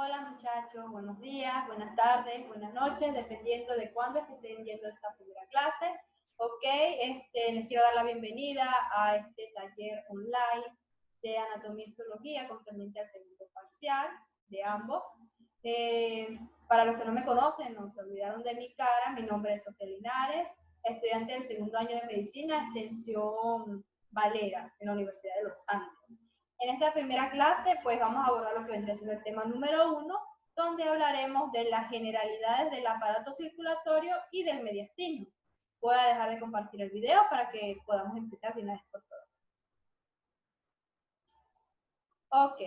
Hola muchachos, buenos días, buenas tardes, buenas noches, dependiendo de cuándo estén viendo esta primera clase. Ok, les quiero dar la bienvenida a este taller online de anatomía y histología concerniente al segundo parcial de ambos. Para los que no me conocen, no se olvidaron de mi cara, mi nombre es Sofía Linares, estudiante del segundo año de medicina, extensión Valera, en la Universidad de los Andes. En esta primera clase, pues vamos a abordar lo que vendría siendo el tema número 1, donde hablaremos de las generalidades del aparato circulatorio y del mediastino. Voy a dejar de compartir el video para que podamos empezar de una vez por todas. Ok.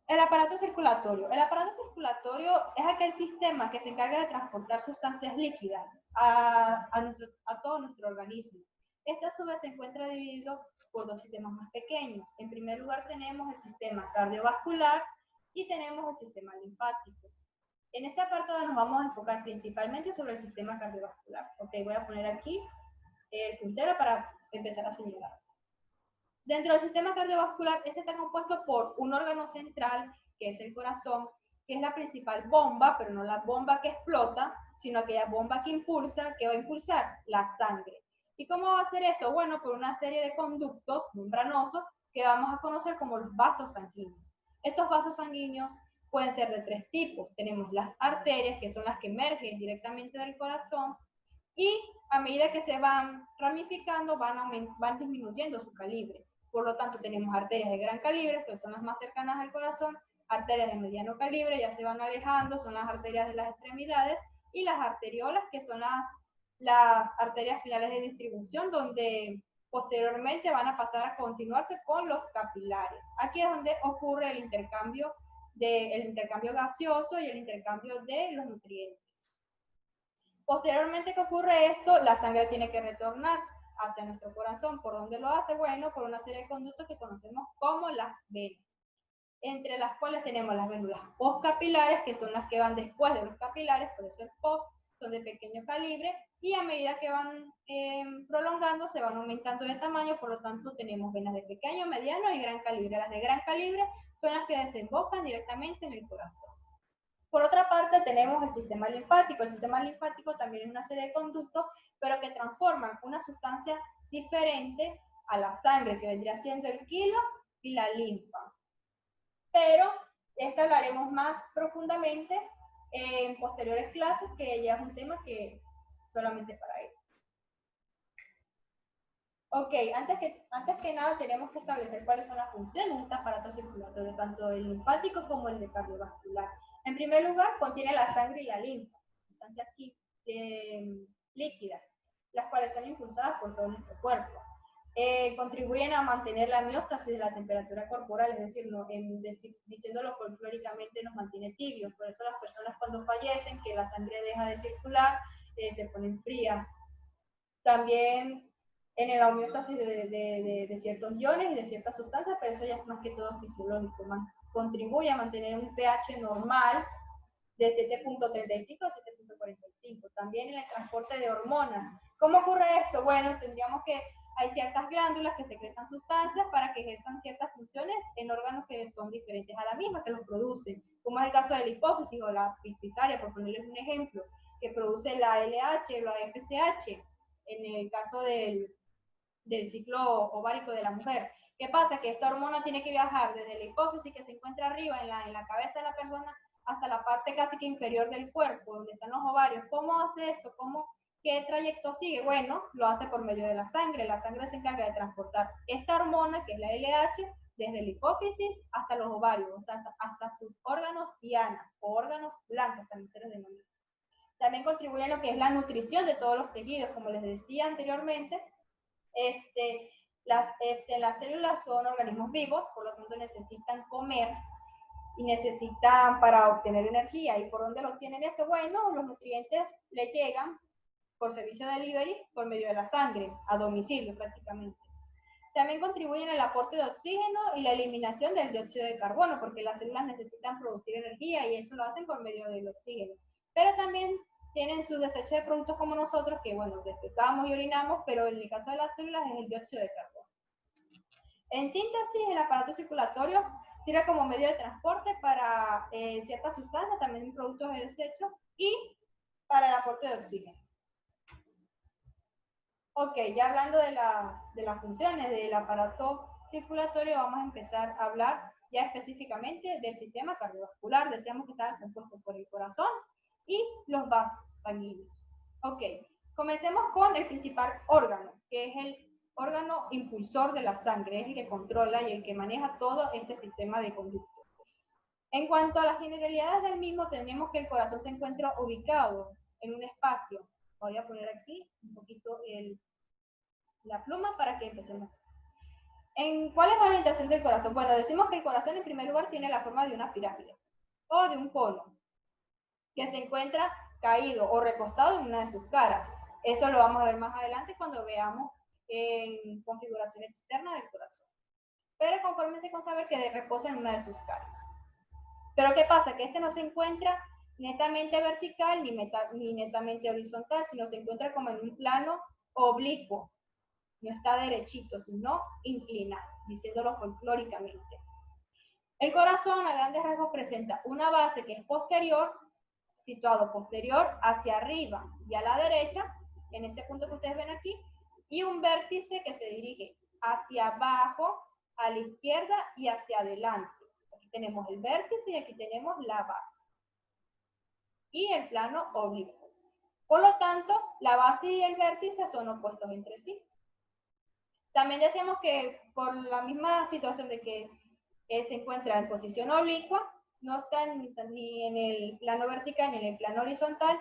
El aparato circulatorio. El aparato circulatorio es aquel sistema que se encarga de transportar sustancias líquidas a todo nuestro organismo. Este a su vez se encuentra dividido por dos sistemas más pequeños. En primer lugar tenemos el sistema cardiovascular y tenemos el sistema linfático. En este apartado nos vamos a enfocar principalmente sobre el sistema cardiovascular. Ok, voy a poner aquí el puntero para empezar a señalar. Dentro del sistema cardiovascular, este está compuesto por un órgano central, que es el corazón, que es la principal bomba, pero no la bomba que explota, sino aquella bomba que impulsa, que va a impulsar la sangre. ¿Y cómo va a hacer esto? Bueno, por una serie de conductos membranosos que vamos a conocer como los vasos sanguíneos. Estos vasos sanguíneos pueden ser de tres tipos. Tenemos las arterias, que son las que emergen directamente del corazón, y a medida que se van ramificando, van disminuyendo su calibre. Por lo tanto, tenemos arterias de gran calibre, que son las más cercanas al corazón, arterias de mediano calibre, ya se van alejando, son las arterias de las extremidades, y las arteriolas, que son las arterias finales de distribución, donde posteriormente van a pasar a continuarse con los capilares. Aquí es donde ocurre el intercambio gaseoso y el intercambio de los nutrientes. Posteriormente que ocurre esto, la sangre tiene que retornar hacia nuestro corazón. ¿Por dónde lo hace? Bueno, por una serie de conductos que conocemos como las venas, entre las cuales tenemos las vénulas postcapilares, que son las que van después de los capilares, por eso el post, son de pequeño calibre, y a medida que van prolongando, se van aumentando de tamaño, por lo tanto tenemos venas de pequeño, mediano y gran calibre. Las de gran calibre son las que desembocan directamente en el corazón. Por otra parte, tenemos el sistema linfático. El sistema linfático también es una serie de conductos, pero que transforman una sustancia diferente a la sangre, que vendría siendo el quilo y la linfa. Pero esto hablaremos más profundamente en posteriores clases, que ya es un tema que solamente para ello. Ok, antes que nada tenemos que establecer cuáles son las funciones de este aparato circulatorio, tanto el linfático como el de cardiovascular. En primer lugar, contiene la sangre y la linfa, sustancias líquidas, las cuales son impulsadas por todo nuestro cuerpo. Contribuyen a mantener la homeostasis de la temperatura corporal, es decir, diciéndolo folclóricamente, nos mantiene tibios. Por eso las personas cuando fallecen, que la sangre deja de circular, se ponen frías. También en la homeostasis de ciertos iones y de ciertas sustancias, pero eso ya es más que todo fisiológico, contribuye a mantener un pH normal de 7.35 a 7.45. También en el transporte de hormonas. ¿Cómo ocurre esto? Bueno, tendríamos que hay ciertas glándulas que secretan sustancias para que ejerzan ciertas funciones en órganos que son diferentes a la misma, que los producen, como es el caso de la hipófisis o la pituitaria, por ponerles un ejemplo, que produce la LH o la FSH, en el caso del ciclo ovárico de la mujer. ¿Qué pasa? Que esta hormona tiene que viajar desde la hipófisis, que se encuentra arriba en la cabeza de la persona, hasta la parte casi que inferior del cuerpo, donde están los ovarios. ¿Cómo hace esto? ¿Qué trayecto sigue? Bueno, lo hace por medio de la sangre. La sangre se encarga de transportar esta hormona, que es la LH, desde la hipófisis hasta los ovarios, o sea, hasta sus órganos dianas o órganos blancos, también se les denomina. También contribuye a lo que es la nutrición de todos los tejidos, como les decía anteriormente. Las células son organismos vivos, por lo tanto necesitan comer y necesitan para obtener energía. ¿Y por dónde lo obtienen esto? Bueno, los nutrientes le llegan por servicio de delivery por medio de la sangre, a domicilio prácticamente. También contribuyen al aporte de oxígeno y la eliminación del dióxido de carbono, porque las células necesitan producir energía y eso lo hacen por medio del oxígeno. Pero también tienen sus desechos de productos como nosotros, que bueno, defecamos y orinamos, pero en el caso de las células es el dióxido de carbono. En síntesis, el aparato circulatorio Sirve como medio de transporte para ciertas sustancias, también productos de desechos y para el aporte de oxígeno. Ok, ya hablando de las funciones del aparato circulatorio, vamos a empezar a hablar ya específicamente del sistema cardiovascular. Decíamos que estaba compuesto por el corazón y los vasos sanguíneos. Ok, comencemos con el principal órgano, que es el órgano impulsor de la sangre, es el que controla y el que maneja todo este sistema de conducto. En cuanto a las generalidades del mismo, tenemos que el corazón se encuentra ubicado en un espacio. Voy a poner aquí un poquito la pluma para que empecemos. ¿Cuál es la orientación del corazón? Bueno, decimos que el corazón en primer lugar tiene la forma de una pirámide o de un cono que se encuentra caído o recostado en una de sus caras. Eso lo vamos a ver más adelante cuando veamos en configuración externa del corazón. Pero confórmense con saber que reposa en una de sus caras. Pero ¿qué pasa? Que este no se encuentra netamente vertical ni netamente horizontal, sino se encuentra como en un plano oblicuo. No está derechito, sino inclinado, diciéndolo folclóricamente. El corazón a grandes rasgos presenta una base que es posterior, situado posterior hacia arriba y a la derecha, en este punto que ustedes ven aquí, y un vértice que se dirige hacia abajo, a la izquierda y hacia adelante. Aquí tenemos el vértice y aquí tenemos la base. Y el plano oblicuo. Por lo tanto, la base y el vértice son opuestos entre sí. También decíamos que por la misma situación de que se encuentra en posición oblicua, no está ni en el plano vertical ni en el plano horizontal,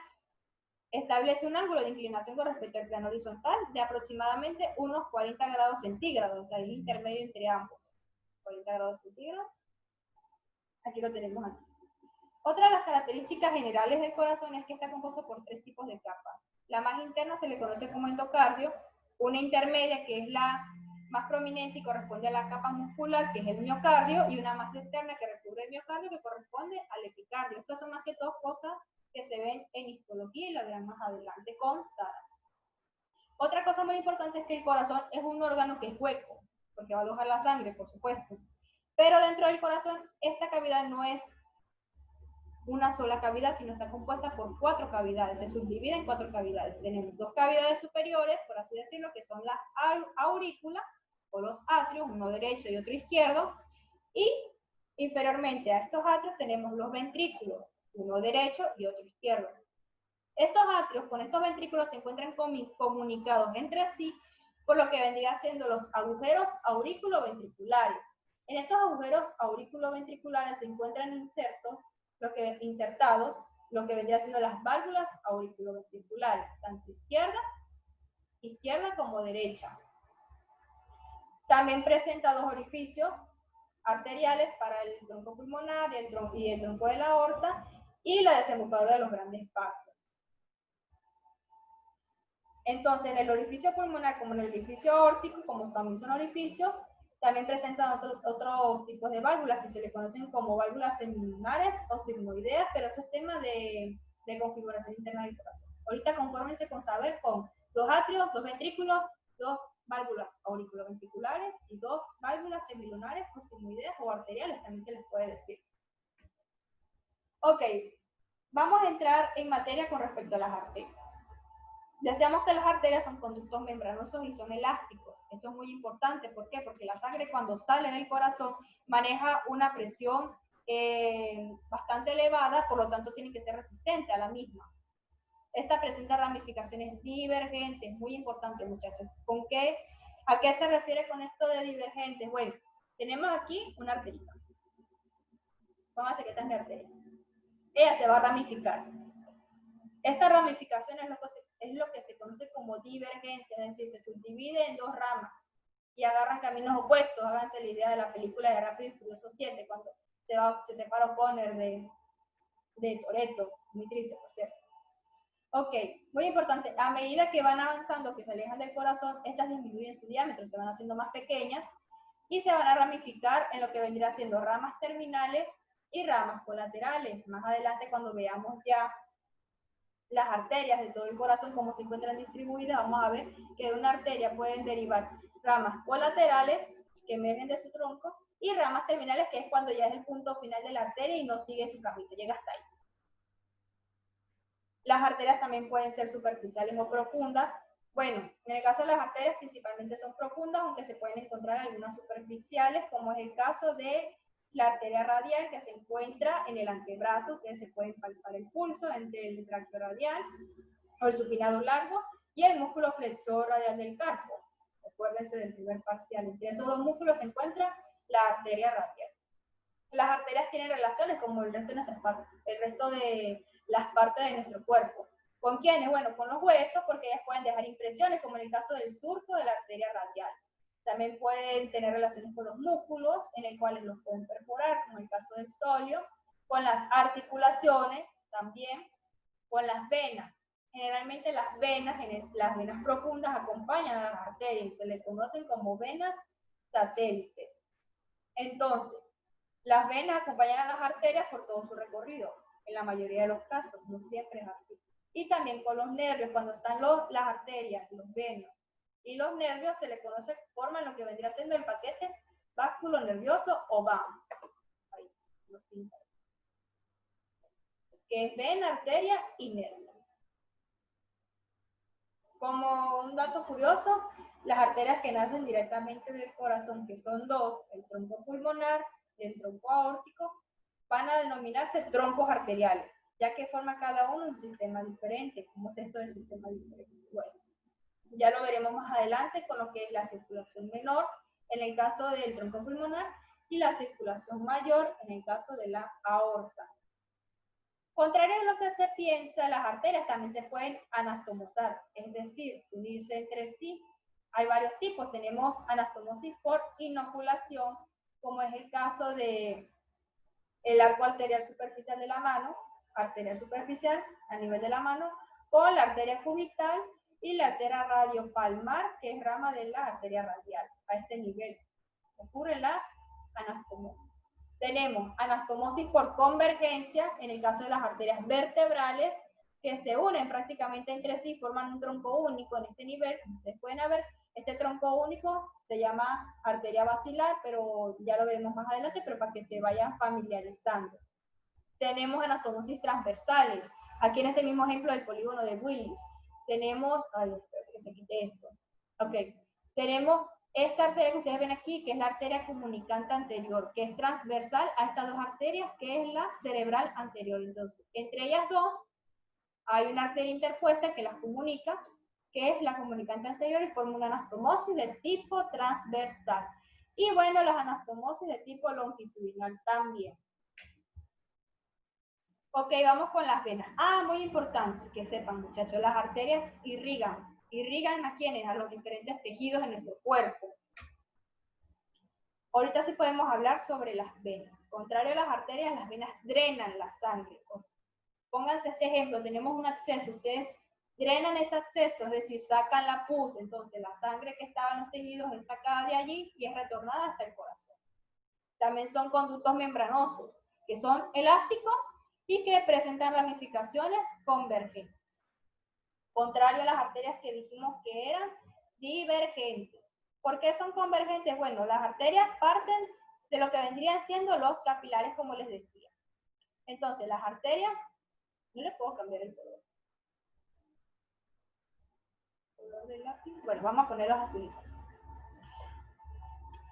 establece un ángulo de inclinación con respecto al plano horizontal de aproximadamente unos 40 grados centígrados, o sea, el intermedio entre ambos. 40 grados centígrados. Aquí lo tenemos aquí. Otra de las características generales del corazón es que está compuesto por 3 tipos de capas. La más interna se le conoce como endocardio, una intermedia que es la más prominente y corresponde a la capa muscular, que es el miocardio, y una más externa que recubre el miocardio, que corresponde al epicardio. Estas son más que todo cosas que se ven en histología y lo verán más adelante con Sara. Otra cosa muy importante es que el corazón es un órgano que es hueco, porque va a alojar la sangre, por supuesto. Pero dentro del corazón, esta cavidad no es una sola cavidad, sino está compuesta por 4 cavidades, se subdivide en 4 cavidades. Tenemos 2 cavidades superiores, por así decirlo, que son las aurículas, o los atrios, uno derecho y otro izquierdo, y inferiormente a estos atrios tenemos los ventrículos, uno derecho y otro izquierdo. Estos atrios con estos ventrículos se encuentran comunicados entre sí, por lo que vendría siendo los agujeros aurículo-ventriculares. En estos agujeros aurículo-ventriculares se encuentran insertados lo que vendría siendo las válvulas auriculoventriculares, tanto izquierda como derecha. También presenta 2 orificios arteriales para el tronco pulmonar y el tronco de la aorta y la desembocadura de los grandes vasos. Entonces, en el orificio pulmonar como en el orificio aórtico, como también son orificios, también presentan otros tipos de válvulas que se le conocen como válvulas semilunares o sigmoideas, pero eso es tema de configuración interna del corazón. Ahorita confórmense con saber con 2 atrios, 2 ventrículos, 2 válvulas auriculoventriculares y 2 válvulas semilunares o sigmoideas o arteriales, también se les puede decir. Ok, vamos a entrar en materia con respecto a las arterias. Decíamos que las arterias son conductos membranosos y son elásticos. Esto es muy importante. ¿Por qué? Porque la sangre cuando sale del corazón maneja una presión bastante elevada, por lo tanto tiene que ser resistente a la misma. Esta presenta ramificaciones divergentes, muy importante, muchachos. ¿A qué se refiere con esto de divergentes? Bueno, tenemos aquí una arteria. Vamos a hacer que esta es mi arteria. Ella se va a ramificar. Esta ramificación es lo que se conoce como divergencia, es decir, se subdivide en 2 ramas y agarran caminos opuestos. Háganse la idea de la película de Rápido y Furioso 7, cuando se separa O'Connor de Toretto, muy triste, por cierto. Ok, muy importante, a medida que van avanzando, que se alejan del corazón, estas disminuyen su diámetro, se van haciendo más pequeñas y se van a ramificar en lo que vendría siendo ramas terminales y ramas colaterales. Más adelante, cuando veamos ya las arterias de todo el corazón, cómo se encuentran distribuidas, vamos a ver que de una arteria pueden derivar ramas colaterales que emergen de su tronco y ramas terminales, que es cuando ya es el punto final de la arteria y no sigue su camino, llega hasta ahí. Las arterias también pueden ser superficiales o profundas. Bueno, en el caso de las arterias principalmente son profundas, aunque se pueden encontrar algunas superficiales, como es el caso de la arteria radial, que se encuentra en el antebrazo, que se puede palpar el pulso entre el tracto radial o el supinado largo y el músculo flexor radial del carpo. Acuérdense del primer parcial. Entre esos dos músculos se encuentra la arteria radial. Las arterias tienen relaciones como el resto de las partes de nuestro cuerpo. ¿Con quiénes? Bueno, con los huesos, porque ellas pueden dejar impresiones, como en el caso del surco de la arteria radial. También pueden tener relaciones con los músculos, en el cual los pueden perforar, como en el caso del sóleo, con las articulaciones, también, con las venas. Generalmente las venas profundas acompañan a las arterias y se les conocen como venas satélites. Entonces, las venas acompañan a las arterias por todo su recorrido, en la mayoría de los casos, no siempre es así. Y también con los nervios, cuando están las arterias, los venos y los nervios, se les conoce, forman lo que vendría siendo el paquete básculo nervioso o BAM. Ahí, que es vena, arteria y nervio. Como un dato curioso, las arterias que nacen directamente del corazón, que son dos, el tronco pulmonar y el tronco aórtico, van a denominarse troncos arteriales, ya que forma cada uno un sistema diferente. ¿Cómo es esto del sistema diferente? Bueno, ya lo veremos más adelante con lo que es la circulación menor, en el caso del tronco pulmonar, y la circulación mayor, en el caso de la aorta. Contrario a lo que se piensa, las arterias también se pueden anastomosar, es decir, unirse entre sí. Hay varios tipos. Tenemos anastomosis por inoculación, como es el caso de el arco arterial superficial de la mano, arterial superficial a nivel de la mano, con la arteria cubital y la arteria radiopalmar, que es rama de la arteria radial. A este nivel ocurre la anastomosis. Tenemos anastomosis por convergencia, en el caso de las arterias vertebrales, que se unen prácticamente entre sí, forman un tronco único en este nivel. Ustedes pueden ver, este tronco único se llama arteria basilar, pero ya lo veremos más adelante, pero para que se vayan familiarizando. Tenemos anastomosis transversales, aquí en este mismo ejemplo del polígono de Willis. Tenemos, espero que se quite esto. Ok, tenemos esta arteria que ustedes ven aquí, que es la arteria comunicante anterior, que es transversal a estas dos arterias, que es la cerebral anterior. Entonces, entre ellas dos, hay una arteria interpuesta que las comunica, que es la comunicante anterior, y forma una anastomosis de tipo transversal. Y bueno, las anastomosis de tipo longitudinal también. Ok, vamos con las venas. Muy importante que sepan, muchachos, las arterias irrigan. ¿Irrigan a quiénes? A los diferentes tejidos de nuestro cuerpo. Ahorita sí podemos hablar sobre las venas. Contrario a las arterias, las venas drenan la sangre. O sea, pónganse este ejemplo, tenemos un acceso, ustedes drenan ese acceso, es decir, sacan la pus, entonces la sangre que estaba en los tejidos es sacada de allí y es retornada hasta el corazón. También son conductos membranosos, que son elásticos y que presentan ramificaciones convergentes. Contrario a las arterias que dijimos que eran divergentes. ¿Por qué son convergentes? Bueno, las arterias parten de lo que vendrían siendo los capilares, como les decía. Entonces, las arterias, no le puedo cambiar el color. Bueno, vamos a poner los azulitos.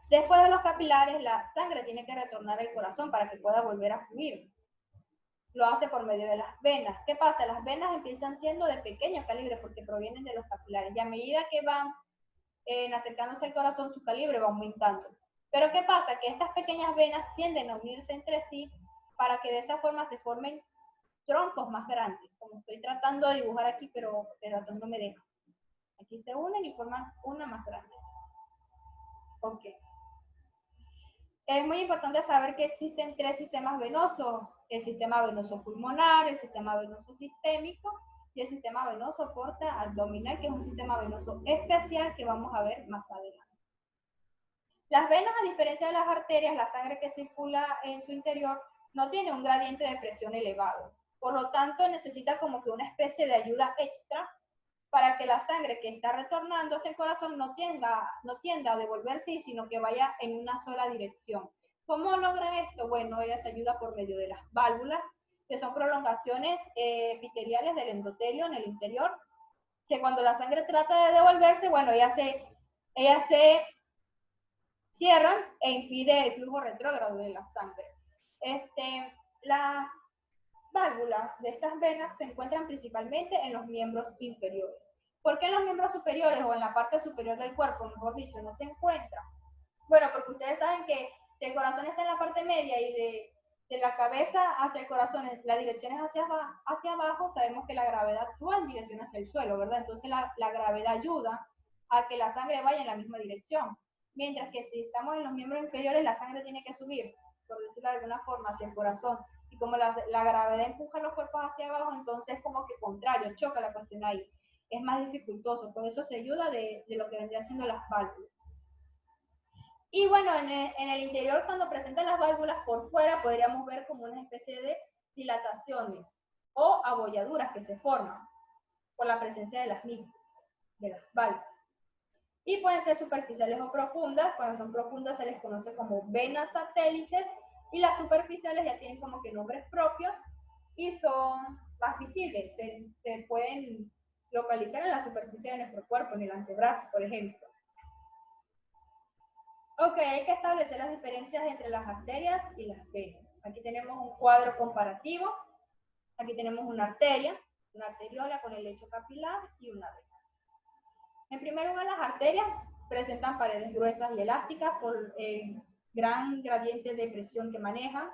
Después de los capilares, la sangre tiene que retornar al corazón para que pueda volver a fluir. Lo hace por medio de las venas. ¿Qué pasa? Las venas empiezan siendo de pequeño calibre porque provienen de los capilares. Y a medida que van acercándose al corazón, su calibre va aumentando. Pero ¿qué pasa? Que estas pequeñas venas tienden a unirse entre sí para que de esa forma se formen troncos más grandes. Como estoy tratando de dibujar aquí, pero el ratón no me deja. Aquí se unen y forman una más grande. Ok. Es muy importante saber que existen tres sistemas venosos: el sistema venoso pulmonar, el sistema venoso sistémico y el sistema venoso porta abdominal, que es un sistema venoso especial que vamos a ver más adelante. Las venas, a diferencia de las arterias, la sangre que circula en su interior no tiene un gradiente de presión elevado. Por lo tanto, necesita como que una especie de ayuda extra para que la sangre que está retornando hacia el corazón no tienda a devolverse, sino que vaya en una sola dirección. ¿Cómo logra esto? Bueno, ella se ayuda por medio de las válvulas, que son prolongaciones epiteliales del endotelio en el interior, que cuando la sangre trata de devolverse, bueno, ellas se cierran e impide el flujo retrógrado de la sangre. Las válvulas de estas venas se encuentran principalmente en los miembros inferiores. ¿Por qué en los miembros superiores o en la parte superior del cuerpo, mejor dicho, no se encuentra? Bueno, porque ustedes saben que si el corazón está en la parte media y de la cabeza hacia el corazón, la dirección es hacia abajo, sabemos que la gravedad actúa en dirección hacia el suelo, ¿verdad? Entonces la gravedad ayuda a que la sangre vaya en la misma dirección. Mientras que si estamos en los miembros inferiores, la sangre tiene que subir, por decirlo de alguna forma, hacia el corazón. Y como la gravedad empuja los cuerpos hacia abajo, entonces como que contrario, choca la cuestión ahí. Es más dificultoso, por eso se ayuda de lo que vendría siendo las válvulas. Y bueno, en el interior, cuando presentan las válvulas por fuera, podríamos ver como una especie de dilataciones o abolladuras que se forman por la presencia de las mismas, de las válvulas. Y pueden ser superficiales o profundas. Cuando son profundas se les conoce como venas satélites, y las superficiales ya tienen como que nombres propios y son más visibles. Se pueden localizar en la superficie de nuestro cuerpo, en el antebrazo, por ejemplo. Ok, hay que establecer las diferencias entre las arterias y las venas. Aquí tenemos un cuadro comparativo. Aquí tenemos una arteria, una arteriola con el lecho capilar y una vena. En primer lugar, las arterias presentan paredes gruesas y elásticas por el gran gradiente de presión que manejan,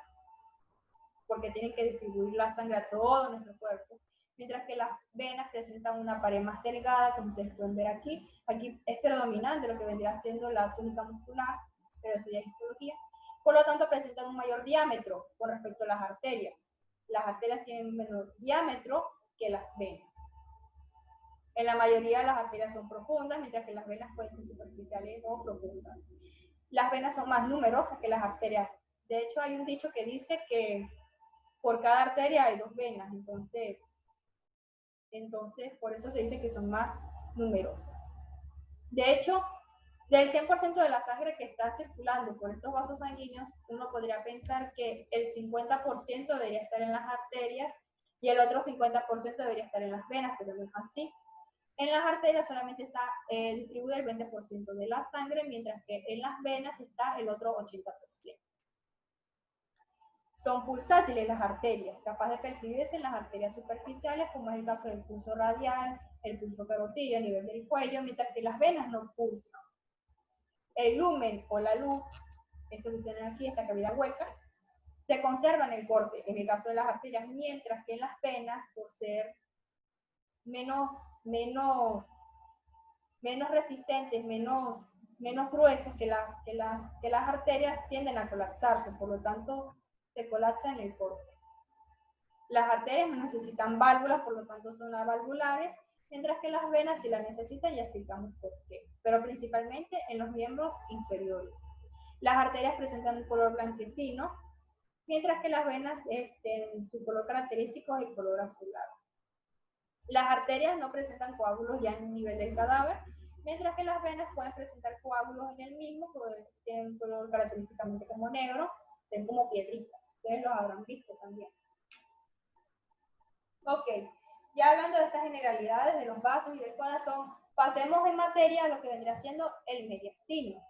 porque tienen que distribuir la sangre a todo nuestro cuerpo. Mientras que las venas presentan una pared más delgada, como ustedes pueden ver aquí. Aquí es predominante lo que vendría siendo la túnica muscular, pero esto ya es histología. Por lo tanto, presentan un mayor diámetro con respecto a las arterias. Las arterias tienen un menor diámetro que las venas. En la mayoría de las arterias son profundas, mientras que las venas pueden ser superficiales o profundas. Las venas son más numerosas que las arterias. De hecho, hay un dicho que dice que por cada arteria hay 2 venas, entonces por eso se dice que son más numerosas. De hecho, del 100% de la sangre que está circulando por estos vasos sanguíneos, uno podría pensar que el 50% debería estar en las arterias y el otro 50% debería estar en las venas, pero no es así. En las arterias solamente está distribuido el 20% de la sangre, mientras que en las venas está el otro 80%. Son pulsátiles las arterias, capaz de percibirse en las arterias superficiales, como es el caso del pulso radial, el pulso carotídeo a nivel del cuello, mientras que las venas no pulsan. El lumen o la luz, esto que tienen aquí, esta cavidad hueca, se conserva en el corte, en el caso de las arterias, mientras que en las venas, por ser menos resistentes, menos gruesas que las arterias, tienden a colapsarse, por lo tanto se colapsa en el corte. Las arterias no necesitan válvulas, por lo tanto son avalvulares, mientras que las venas sí las necesitan, ya explicamos por qué, pero principalmente en los miembros inferiores. Las arterias presentan un color blanquecino, mientras que las venas, su color característico es el color azulado. Las arterias no presentan coágulos ya en el nivel del cadáver, mientras que las venas pueden presentar coágulos en el mismo, que tienen un color característicamente como negro, son como piedritas. Ustedes los habrán visto también. Ok, ya hablando de estas generalidades de los vasos y del corazón, pasemos en materia a lo que vendría siendo el mediastino.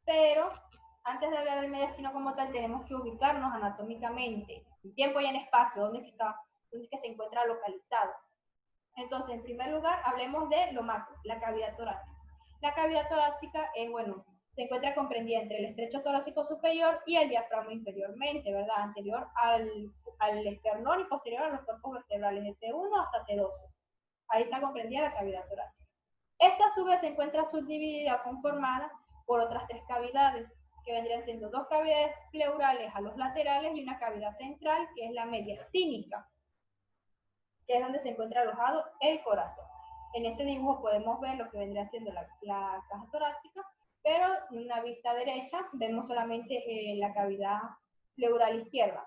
Pero antes de hablar del mediastino como tal, tenemos que ubicarnos anatómicamente, en tiempo y en espacio, dónde es que se encuentra localizado. Entonces, en primer lugar, hablemos de lo macro, la cavidad torácica. La cavidad torácica es, bueno, se encuentra comprendida entre el estrecho torácico superior y el diafragma inferiormente, ¿verdad? Anterior al esternón y posterior a los cuerpos vertebrales, de T1 hasta T12. Ahí está comprendida la cavidad torácica. Esta a su vez se encuentra subdividida o conformada por otras 3 cavidades, que vendrían siendo 2 cavidades pleurales a los laterales y una cavidad central, que es la mediastínica, que es donde se encuentra alojado el corazón. En este dibujo podemos ver lo que vendría siendo la caja torácica, pero en una vista derecha vemos solamente la cavidad pleural izquierda.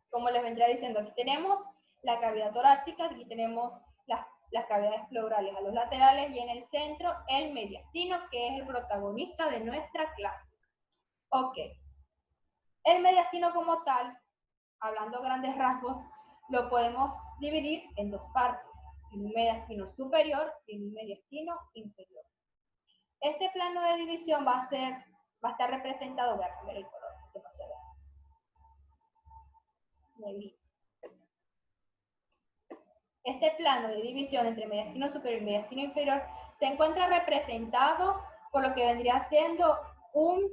Como les vendría diciendo, aquí tenemos la cavidad torácica, aquí tenemos las las cavidades pleurales a los laterales y en el centro el mediastino, que es el protagonista de nuestra clase. Ok. El mediastino como tal, hablando a grandes rasgos, lo podemos dividir en dos partes, en un mediastino superior y en un mediastino inferior. Este plano de división va a estar representado, voy a cambiar el color, que no se vea. Muy bien. Este plano de división entre mediastino superior y mediastino inferior se encuentra representado por lo que vendría siendo un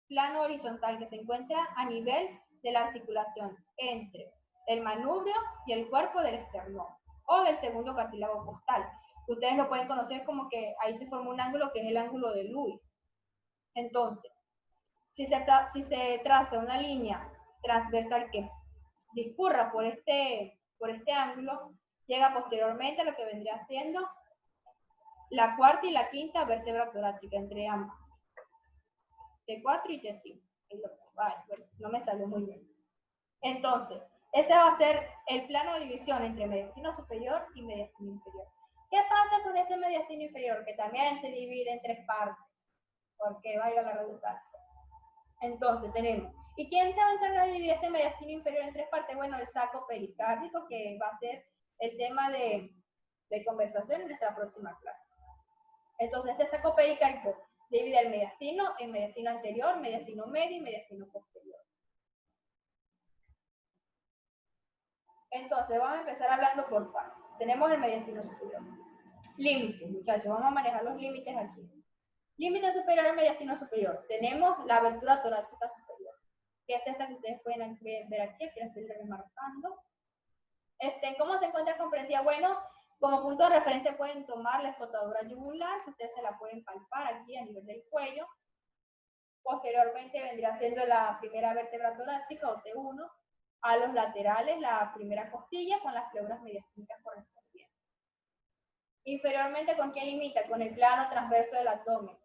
plano horizontal que se encuentra a nivel de la articulación entre el manubrio y el cuerpo del esternón o del segundo cartílago costal. Ustedes lo pueden conocer como que ahí se forma un ángulo que es el ángulo de Lewis. Entonces, si se traza una línea transversal que discurra por este ángulo, llega posteriormente a lo que vendría siendo la cuarta y la quinta vértebra torácica entre ambas. T4 y T5. Bueno, no me salió muy bien. Entonces, ese va a ser el plano de división entre mediastino superior y mediastino inferior. ¿Qué pasa con este mediastino inferior? Que también se divide en tres partes, porque valga la redundancia. Entonces, tenemos, ¿y quién se va a encargar de dividir este mediastino inferior en tres partes? Bueno, el saco pericárdico, que va a ser el tema de conversación en nuestra próxima clase. Entonces, este saco pericárdico divide el mediastino en mediastino anterior, mediastino medio y mediastino posterior. Entonces, vamos a empezar hablando por partes. Tenemos el mediastino superior. Límites, muchachos, vamos a manejar los límites aquí. Límite superior al mediastino superior. Tenemos la abertura torácica superior, que es esta que ustedes pueden ver aquí, la estoy remarcando. ¿Cómo se encuentra comprendida? Bueno, como punto de referencia pueden tomar la escotadura yugular, que ustedes se la pueden palpar aquí a nivel del cuello. Posteriormente vendría siendo la primera vértebra torácica o T1. A los laterales, la primera costilla con las pleuras mediastínicas correspondientes. Inferiormente, ¿con qué limita? Con el plano transverso del abdomen,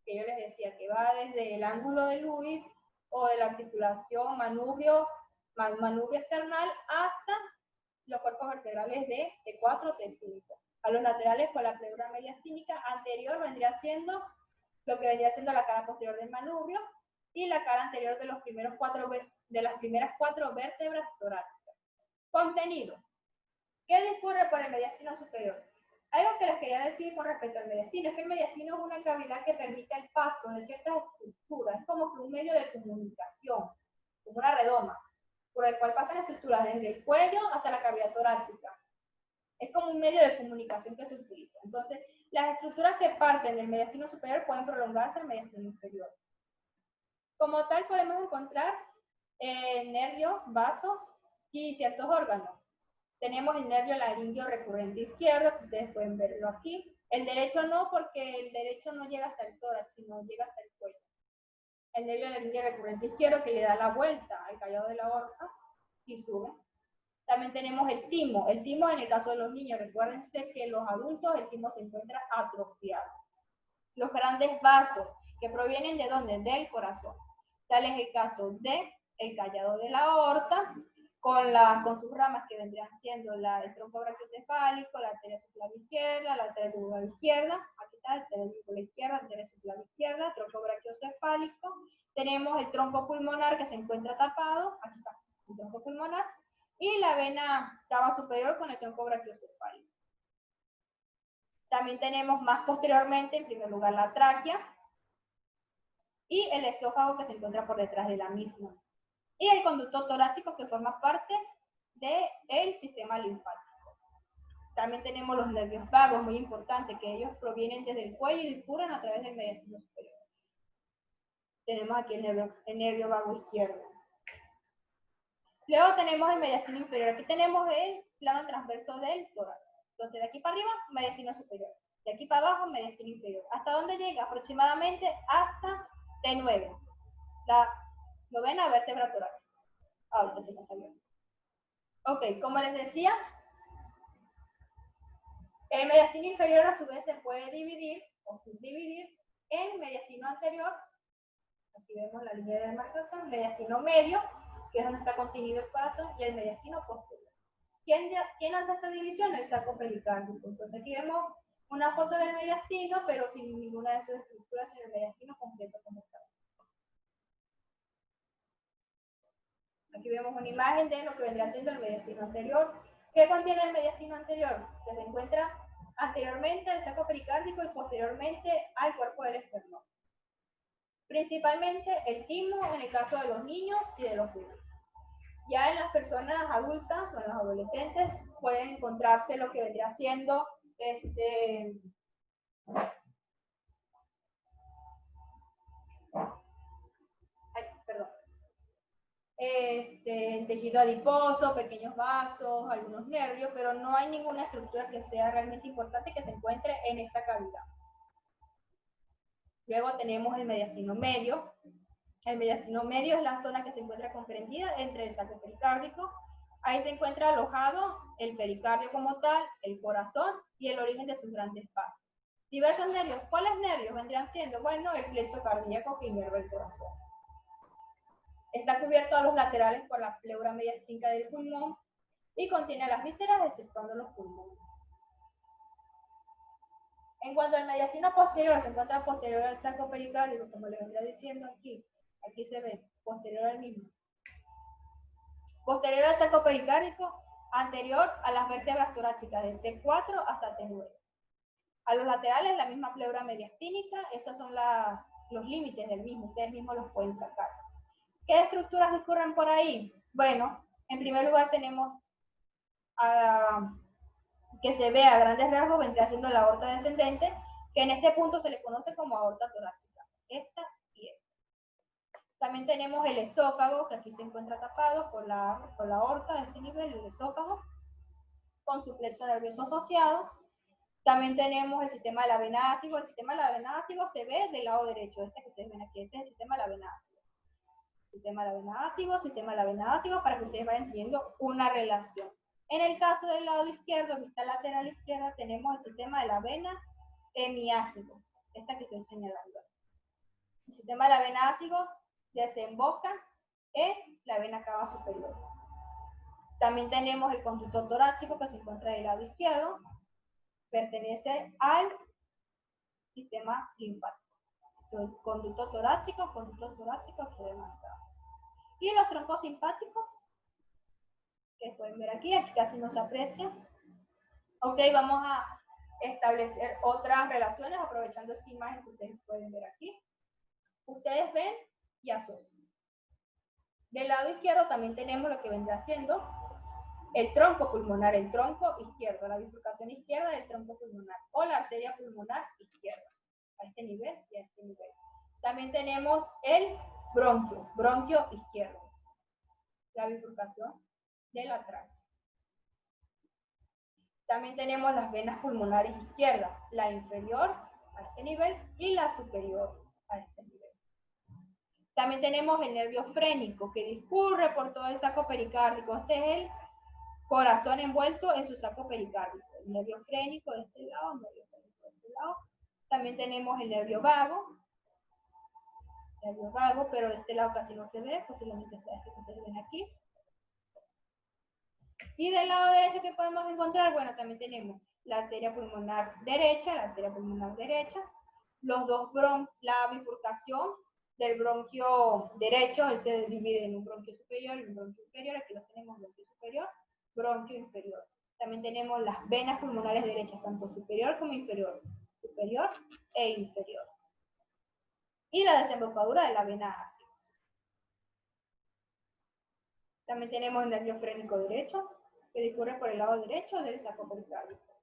que yo les decía que va desde el ángulo de Lewis o de la articulación manubrio external hasta los cuerpos vertebrales de T4 T5. A los laterales con la pleura mediastínica anterior vendría siendo lo que vendría siendo la cara posterior del manubrio y la cara anterior de las primeras cuatro vértebras torácicas. Contenido. ¿Qué discurre por el mediastino superior? Algo que les quería decir con respecto al mediastino es que el mediastino es una cavidad que permite el paso de ciertas estructuras, es como que un medio de comunicación, como una redoma, por el cual pasan estructuras desde el cuello hasta la cavidad torácica. Es como un medio de comunicación que se utiliza. Entonces, las estructuras que parten del mediastino superior pueden prolongarse al mediastino inferior. Como tal, podemos encontrar nervios, vasos y ciertos órganos. Tenemos el nervio laríngeo recurrente izquierdo, que ustedes pueden verlo aquí. El derecho no, porque el derecho no llega hasta el tórax, sino llega hasta el cuello. El nervio laríngeo recurrente izquierdo, que le da la vuelta al callado de la aorta y sube. También tenemos el timo. El timo, en el caso de los niños, recuérdense que en los adultos el timo se encuentra atrofiado. Los grandes vasos, que provienen ¿de dónde? Del corazón. Tal es el caso de el callado de la aorta, con sus ramas que vendrían siendo el tronco brachiocefálico, la arteria subclaviana izquierda, la arteria jugular izquierda, aquí está, arteria jugular izquierda, arteria subclaviana izquierda, tronco brachiocefálico. Tenemos el tronco pulmonar que se encuentra tapado, aquí está, el tronco pulmonar, y la vena cava superior con el tronco brachiocefálico. También tenemos más posteriormente, en primer lugar, la tráquea y el esófago que se encuentra por detrás de la misma. Y el conducto torácico que forma parte del sistema linfático. También tenemos los nervios vagos, muy importante, que ellos provienen desde el cuello y discurren a través del mediastino superior. Tenemos aquí el nervio vago izquierdo. Luego tenemos el mediastino inferior. Aquí tenemos el plano transverso del tórax. Entonces, de aquí para arriba, mediastino superior. De aquí para abajo, mediastino inferior. ¿Hasta dónde llega? Aproximadamente hasta T9, la novena vértebra torácica. Ahorita se me salió. Ok, como les decía, el mediastino inferior a su vez se puede dividir o subdividir en mediastino anterior. Aquí vemos la línea de demarcación, mediastino medio, que es donde está contenido el corazón, y el mediastino posterior. ¿Quién hace esta división? El saco pericárdico. Entonces aquí vemos una foto del mediastino, pero sin ninguna de sus estructuras, sino el mediastino completo como está. Aquí vemos una imagen de lo que vendría siendo el mediastino anterior. ¿Qué contiene el mediastino anterior? Que se encuentra anteriormente al saco pericárdico y posteriormente al cuerpo del esternón. Principalmente el timo en el caso de los niños y de los bebés. Ya en las personas adultas o en los adolescentes pueden encontrarse lo que vendría siendo tejido adiposo, pequeños vasos, algunos nervios, pero no hay ninguna estructura que sea realmente importante que se encuentre en esta cavidad. Luego tenemos el mediastino medio. El mediastino medio es la zona que se encuentra comprendida entre el saco pericárdico. Ahí se encuentra alojado el pericardio como tal, el corazón y el origen de sus grandes vasos. Diversos nervios. ¿Cuáles nervios vendrían siendo? Bueno, el plexo cardíaco que inerva el corazón. Está cubierto a los laterales por la pleura mediastínica del pulmón y contiene las vísceras exceptuando los pulmones. En cuanto al mediastino posterior, se encuentra posterior al saco pericárdico, como les vendría diciendo aquí. Aquí se ve, posterior al mismo. Posterior al saco pericárdico, anterior a las vértebras torácicas de T4 hasta T9. A los laterales, la misma pleura mediastínica, esos son los límites del mismo, ustedes mismos los pueden sacar. ¿Qué estructuras discurren por ahí? Bueno, en primer lugar tenemos que se ve a grandes rasgos, vendría siendo la aorta descendente, que en este punto se le conoce como aorta torácica. Esta y esta. También tenemos el esófago, que aquí se encuentra tapado por la aorta de este nivel, el esófago, con su plexo nervioso asociado. También tenemos el sistema de la vena ácido. El sistema de la vena ácido se ve del lado derecho, este que ustedes ven aquí, este es el sistema de la vena ácido. Sistema de la vena ácido, sistema de la vena ácido, para que ustedes vayan teniendo una relación. En el caso del lado izquierdo, que está lateral izquierda, tenemos el sistema de la vena hemiácido, esta que estoy señalando. El sistema de la vena ácido desemboca en la vena cava superior. También tenemos el conducto torácico que se encuentra del lado izquierdo, pertenece al sistema linfático. El conducto torácico que demarcado. Y los troncos simpáticos, que pueden ver aquí casi no se aprecia. Ok, vamos a establecer otras relaciones aprovechando esta imagen que ustedes pueden ver aquí. Ustedes ven y asocian. Del lado izquierdo también tenemos lo que vendrá siendo el tronco pulmonar, el tronco izquierdo, la bifurcación izquierda del tronco pulmonar o la arteria pulmonar izquierda, a este nivel y a este nivel. También tenemos el bronquio izquierdo, la bifurcación de la tráquea. También tenemos las venas pulmonares izquierdas, la inferior a este nivel y la superior a este nivel. También tenemos el nervio frénico que discurre por todo el saco pericárdico. Este es el corazón envuelto en su saco pericárdico. El nervio frénico de este lado, el nervio frénico de este lado. También tenemos el nervio vago, pero de este lado casi no se ve, posiblemente sea este que ustedes ven aquí. Y del lado derecho, ¿qué podemos encontrar? Bueno, también tenemos la arteria pulmonar derecha, los dos la bifurcación del bronquio derecho, él se divide en un bronquio superior y un bronquio inferior. Aquí los tenemos, bronquio superior, bronquio inferior. También tenemos las venas pulmonares derechas, tanto superior como inferior, superior e inferior. Y la desembocadura de la vena ácida. También tenemos el nervio frénico derecho, que discurre por el lado derecho del saco pericárdico.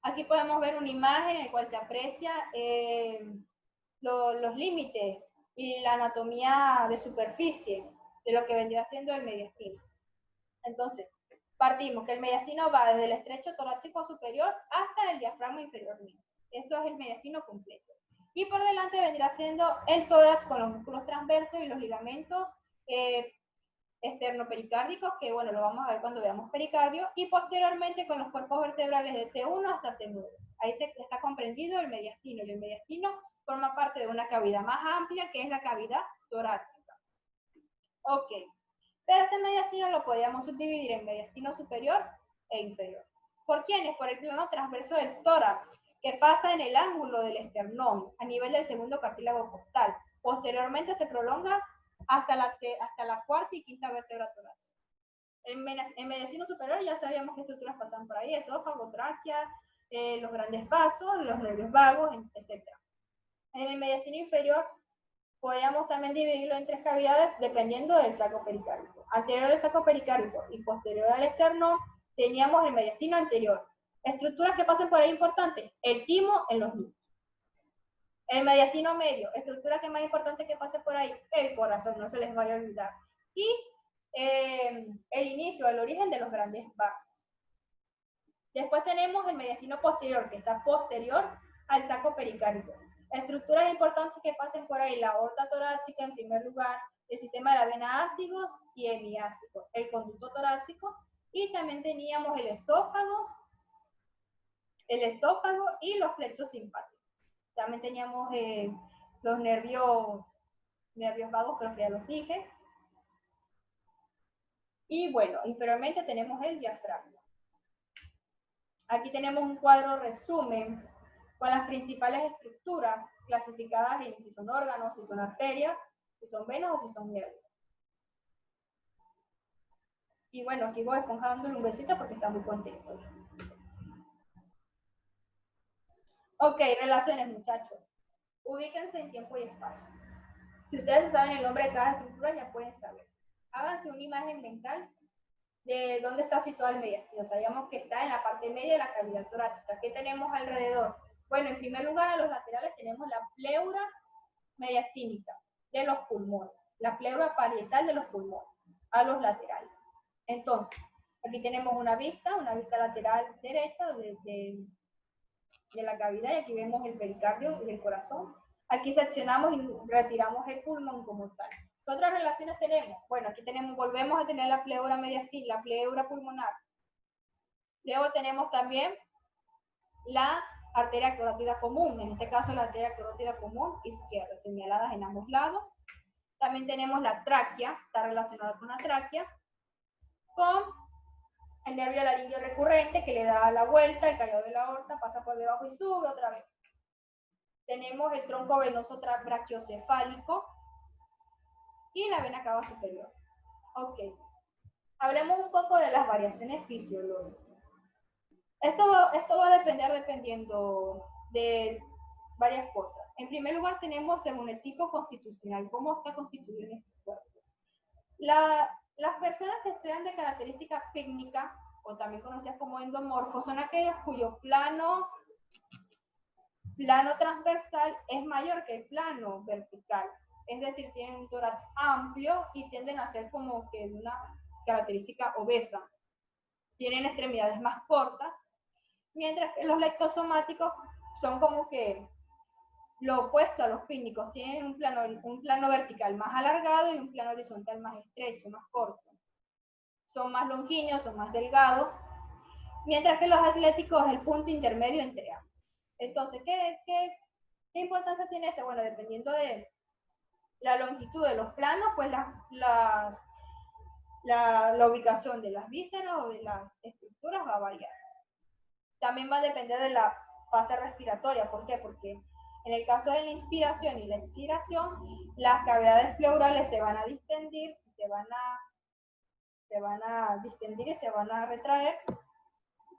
Aquí podemos ver una imagen en la cual se aprecia los límites y la anatomía de superficie de lo que vendría siendo el mediastino. Entonces, partimos que el mediastino va desde el estrecho torácico superior hasta el diafragma inferior. Eso es el mediastino completo. Y por delante vendrá siendo el tórax con los músculos transversos y los ligamentos externopericárdicos, que bueno, lo vamos a ver cuando veamos pericardio, y posteriormente con los cuerpos vertebrales de T1 hasta T9. Ahí se está comprendido el mediastino, y el mediastino forma parte de una cavidad más amplia, que es la cavidad torácica. Ok, Pero este mediastino lo podíamos subdividir en mediastino superior e inferior. ¿Por quiénes? Por el plano transverso del tórax, que pasa en el ángulo del esternón, a nivel del segundo cartílago costal. Posteriormente se prolonga hasta la cuarta y quinta vértebra torácica. En mediastino superior ya sabíamos qué estructuras pasan por ahí, esófago, tráquea, los grandes vasos, los nervios vagos, etc. En el mediastino inferior podíamos también dividirlo en 3 cavidades dependiendo del saco pericárdico. Anterior al saco pericárdico y posterior al esternón teníamos el mediastino anterior. Estructuras que pasan por ahí importantes, el timo en los niños. El mediastino medio, estructura que más importante que pase por ahí, el corazón, no se les vaya a olvidar. Y el inicio, el origen de los grandes vasos. Después tenemos el mediastino posterior, que está posterior al saco pericárdico. Estructuras importantes que pasen por ahí, la aorta torácica en primer lugar, el sistema de la vena ácigos y hemiácico, el conducto torácico, y también teníamos el esófago y los plexos simpáticos. También teníamos los nervios vagos, creo que ya los dije. Y bueno, inferiormente tenemos el diafragma. Aquí tenemos un cuadro resumen con las principales estructuras clasificadas en si son órganos, si son arterias, si son venas o si son nervios. Y bueno, aquí voy esponjando un besito porque está muy contento. Ok, relaciones, muchachos. Ubíquense en tiempo y espacio. Si ustedes saben el nombre de cada estructura, ya pueden saber. Háganse una imagen mental de dónde está situado el mediastino. Sabíamos que está en la parte media de la cavidad torácica. ¿Qué tenemos alrededor? Bueno, en primer lugar, a los laterales tenemos la pleura mediastínica de los pulmones, la pleura parietal de los pulmones, a los laterales. Entonces, aquí tenemos una vista lateral derecha de la cavidad, y aquí vemos el pericardio y el corazón. Aquí seccionamos y retiramos el pulmón como tal. ¿Qué otras relaciones tenemos? Bueno, aquí volvemos a tener la pleura mediastínica, la pleura pulmonar. Luego tenemos también la arteria carótida común, en este caso la arteria carótida común izquierda, señaladas en ambos lados. También tenemos la tráquea, está relacionada con la tráquea, con el nervio laringio recurrente que le da la vuelta, el callado de la aorta, pasa por debajo y sube otra vez. Tenemos el tronco venoso brachiocefálico y la vena cava superior. Ok. Hablemos un poco de las variaciones fisiológicas. Esto va a depender dependiendo de varias cosas. En primer lugar, tenemos según el tipo constitucional, cómo está constituido en este cuerpo. Las personas que sean de características pícnicas, o también conocidas como endomorfos, son aquellos cuyo plano transversal es mayor que el plano vertical. Es decir, tienen un tórax amplio y tienden a ser como que de una característica obesa. Tienen extremidades más cortas, mientras que los lectosomáticos son como que lo opuesto a los pícnicos, tienen un plano vertical más alargado y un plano horizontal más estrecho, más corto. Son más longíneos, son más delgados, mientras que los atléticos es el punto intermedio entre ambos. Entonces, ¿qué importancia tiene esto? Bueno, dependiendo de la longitud de los planos, pues la ubicación de las vísceras o de las estructuras va a variar. También va a depender de la fase respiratoria. ¿Por qué? Porque en el caso de la inspiración y la expiración, las cavidades pleurales se van a distendir, se van a retraer.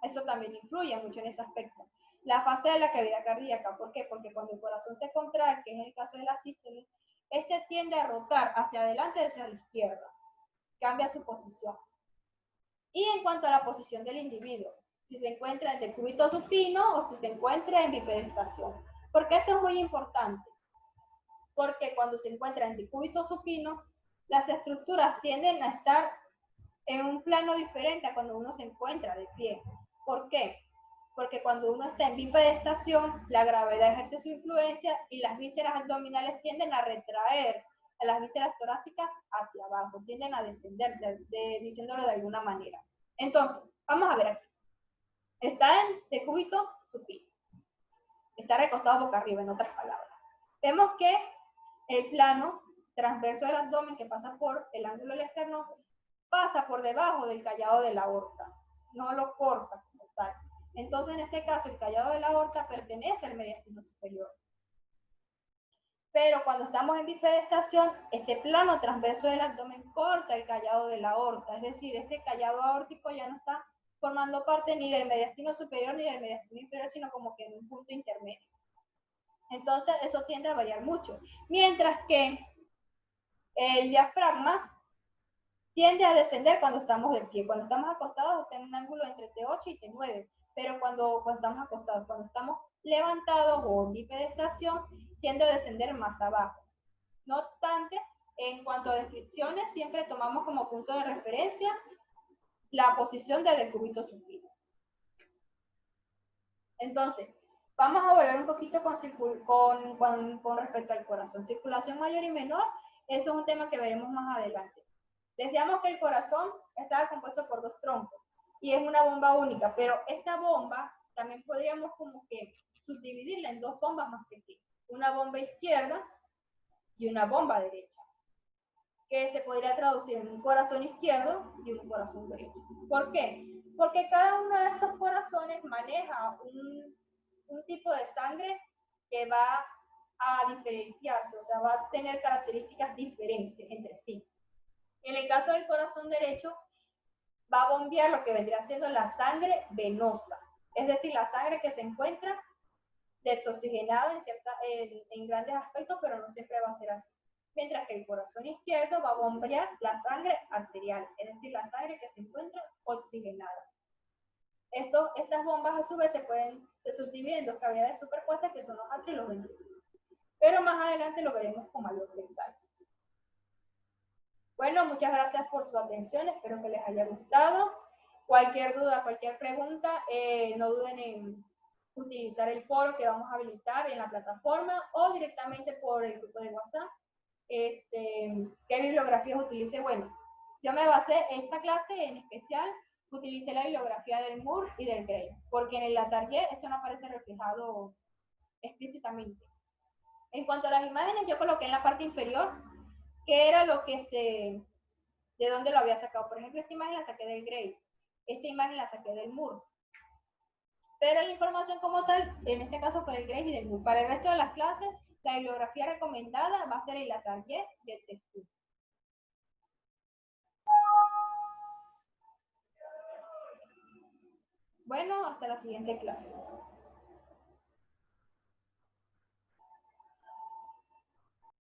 Eso también influye mucho en ese aspecto. La fase de la cavidad cardíaca, ¿por qué? Porque cuando el corazón se contrae, que es el caso de la sístole, este tiende a rotar hacia adelante y hacia la izquierda, cambia su posición. Y en cuanto a la posición del individuo, si se encuentra en decúbito supino o si se encuentra en bipedestación. Porque esto es muy importante, porque cuando se encuentra en decúbito supino, las estructuras tienden a estar en un plano diferente a cuando uno se encuentra de pie. ¿Por qué? Porque cuando uno está en bipedestación, la gravedad ejerce su influencia y las vísceras abdominales tienden a retraer a las vísceras torácicas hacia abajo, tienden a descender, diciéndolo de alguna manera. Entonces, vamos a ver aquí. Está en decúbito supino. Está recostado boca arriba, en otras palabras. Vemos que el plano transverso del abdomen que pasa por el ángulo del esternón pasa por debajo del callado de la aorta, no lo corta como tal. Entonces, en este caso, el callado de la aorta pertenece al mediastino superior. Pero cuando estamos en bifedestación, este plano transverso del abdomen corta el callado de la aorta, es decir, este callado aórtico ya no está formando parte ni del mediastino superior ni del mediastino inferior, sino como que en un punto intermedio. Entonces, eso tiende a variar mucho. Mientras que el diafragma tiende a descender cuando estamos de pie. Cuando estamos acostados está en un ángulo entre T8 y T9, pero cuando estamos acostados, cuando estamos levantados o en bipedestación, tiende a descender más abajo. No obstante, en cuanto a descripciones, siempre tomamos como punto de referencia la posición del decúbito supino. Entonces, vamos a volver un poquito con respecto al corazón. Circulación mayor y menor, eso es un tema que veremos más adelante. Decíamos que el corazón estaba compuesto por dos troncos y es una bomba única, pero esta bomba también podríamos como que subdividirla en dos bombas más pequeñas. Una bomba izquierda y una bomba derecha, que se podría traducir en un corazón izquierdo y un corazón derecho. ¿Por qué? Porque cada uno de estos corazones maneja un tipo de sangre que va a diferenciarse, o sea, va a tener características diferentes entre sí. En el caso del corazón derecho, va a bombear lo que vendría siendo la sangre venosa, es decir, la sangre que se encuentra desoxigenada en grandes aspectos, pero no siempre va a ser así. Mientras que el corazón izquierdo va a bombear la sangre arterial, es decir, la sangre que se encuentra oxigenada. Estas bombas a su vez se subdividen en dos cavidades superpuestas que son los atrios y los ventrículos. Pero más adelante lo veremos con mayor detalle. Bueno, muchas gracias por su atención, espero que les haya gustado. Cualquier duda, cualquier pregunta, no duden en utilizar el foro que vamos a habilitar en la plataforma o directamente por el grupo de WhatsApp. ¿Qué bibliografías utilice? Bueno, yo me basé en esta clase en especial, utilicé la bibliografía del Moore y del Gray, porque en el Latarjet esto no aparece reflejado explícitamente. En cuanto a las imágenes, yo coloqué en la parte inferior qué era lo que de dónde lo había sacado. Por ejemplo, esta imagen la saqué del Grace, esta imagen la saqué del Moore. Pero la información como tal, en este caso fue del Grace y del Moore. Para el resto de las clases, la bibliografía recomendada va a ser el Latarjet y el TestStudent. Bueno, hasta la siguiente clase.